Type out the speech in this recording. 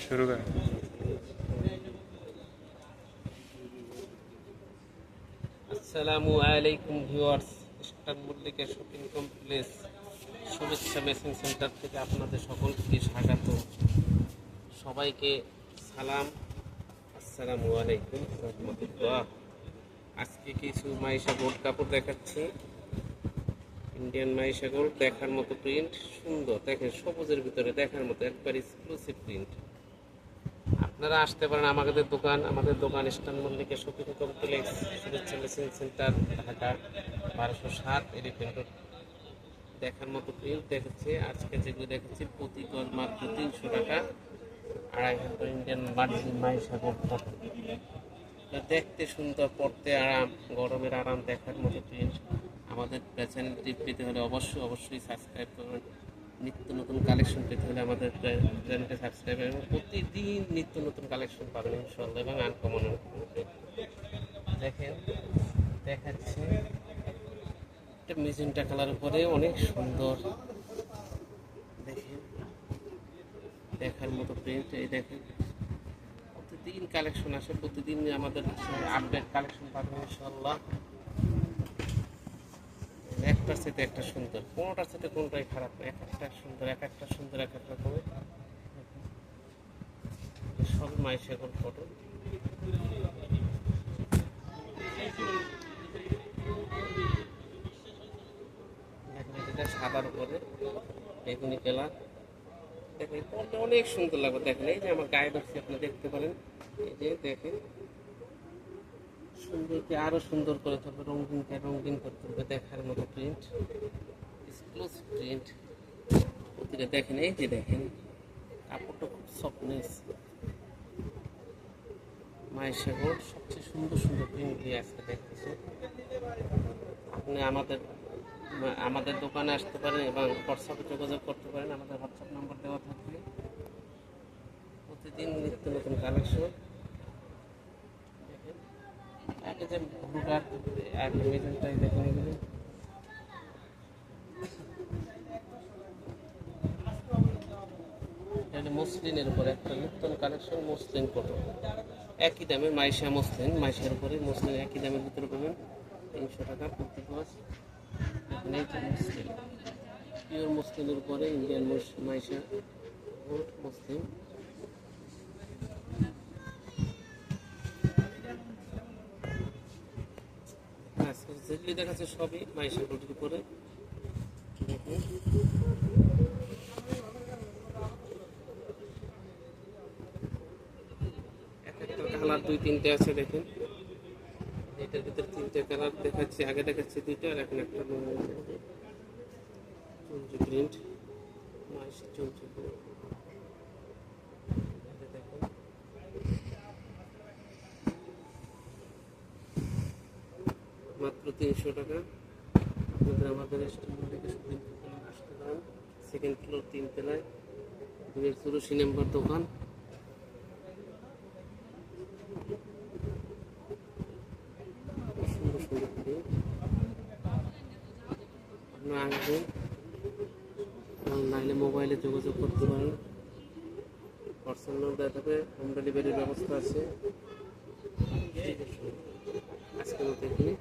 শুরু করেন। আসসালামু আলাইকুম viewers, eastern Mallika shopping complex শুভেচ্ছা মেশিন সেন্টার থেকে আপনাদের সকলকে স্বাগত। সবাইকে সালাম, আসসালামু আলাইকুম রহমতুল্লাহ। আজকে কিছু মাইশা গোল্ড কাপড় দেখাচ্ছি। ইন্ডিয়ান মাইশা গোল্ড দেখার মতো প্রিন্ট, সুন্দর দেখেন, সবুজের ভিতরে দেখার মতো একবার এক্সক্লুসিভ প্রিন্ট। আপনারা আসতে পারেন আমাদের দোকান ইস্টার্ন মল্লিকা শপিং কমপ্লেক্স শুভেচ্ছা machine centre, Dhaka 1207 elephant road. দেখার মতো প্রিন্ট দেখাচ্ছে। আজকে যেগুলো দেখাচ্ছি প্রতি গজ মাত্র 300 টাকা, 2.5 হাত Indian margin Maisha gold cotton. দেখতে সুন্দর, পড়তে আরাম, গরমের আরাম, দেখার মতো প্রিন্ট। আমাদের চ্যানেলটি পেতে হলে অবশ্যই সাবস্ক্রাইব করবেন। নিত্য নতুন কালেকশন পেতে হলে আমাদের চ্যানেলটি সাবস্ক্রাইব এবং প্রতিদিন নিত্য নতুন কালেকশন পাবেন ইনশাআল্লাহ, এবং আনকমন। দেখেন দেখাচ্ছি একটা মেজেন্টা কালার উপরে, অনেক সুন্দর, দেখেন দেখার মতো প্রিন্ট। এই দেখেন প্রতিদিন কালেকশন আসে, প্রতিদিন আমাদের আপডেট কালেকশন পাবেন ইনশাআল্লাহ। একটার সাথে একটা সুন্দর, কোনোটার সাথে কোনোটাই খারাপ না, এক একটা সুন্দর, এক একটা সুন্দর, এক এক রকমের। সব মাইশা গোল্ড কটন। দেখেন এটা সাদার উপরে বেগুনি কালার, দেখেন পরলে অনেক সুন্দর লাগবে। দেখেন এই যে আমার গায়ে ধরছি, আপনি দেখতে পারেন, এই যে দেখেন সুন্দরকে আরো সুন্দর করে তুলবে, রঙিন করে তুলবে, দেখার মতো প্রিন্ট, এক্সক্লুসিভ প্রিন্ট প্রতিটা। দেখেন এই যে দেখেন কাপড়টা খুব সফটনেস। মাইশা গোল্ড সবচেয়ে সুন্দর প্রিন্ট দিয়ে আজকে দেখতেছে। আপনি আমাদের দোকানে আসতে পারেন এবং হোয়াটসঅ্যাপে যোগাযোগ করতে পারেন। আমাদের হোয়াটসঅ্যাপ নম্বর দেওয়া থাকবে। প্রতিদিন নিত্য নতুন কালেকশন। আগে যে ব্লুটা আর মেজেন্টাই দেখেন, এগুলো এটা মসলিনের উপরে একটা নতুন কালেকশন, মসলিন কটন। একই দামে মাইশা মসলিন, মাইশার উপরে মসলিন একই দামের ভিতরে পাবেন 300 টাকা প্রতি গজ। এই যে মসলিন, পিওর মসলিনের উপরে ইন্ডিয়ান মাইশা গোল্ড মসলিন। যেগুলি দেখাচ্ছে সবই মাইশা গোল্ডের উপরে। কালার 2-3টে আছে, দেখেন এটার ভিতরে 3টে কালার দেখাচ্ছি। আগে দেখাচ্ছি 2টা, আর এখন একটা চুনচি প্রিন্ট, মাইশা চুনচি প্রিন্ট। দেখুন মাত্র 300 টাকা। আপনাদের আমাদের স্টুডিও শপিং আসতে পারেন। সেকেন্ড ফ্লোর 3 তলায় 284 নম্বর দোকান। সুন্দর প্রিন্ট। আপনারা আসবেন, নাহলে মোবাইলে যোগাযোগ করতে পারেন। হোয়াটসঅ্যাপ নম্বর দেওয়া থাকবে, হোম ডেলিভারির ব্যবস্থা আছে। আজকের মতো এখানে।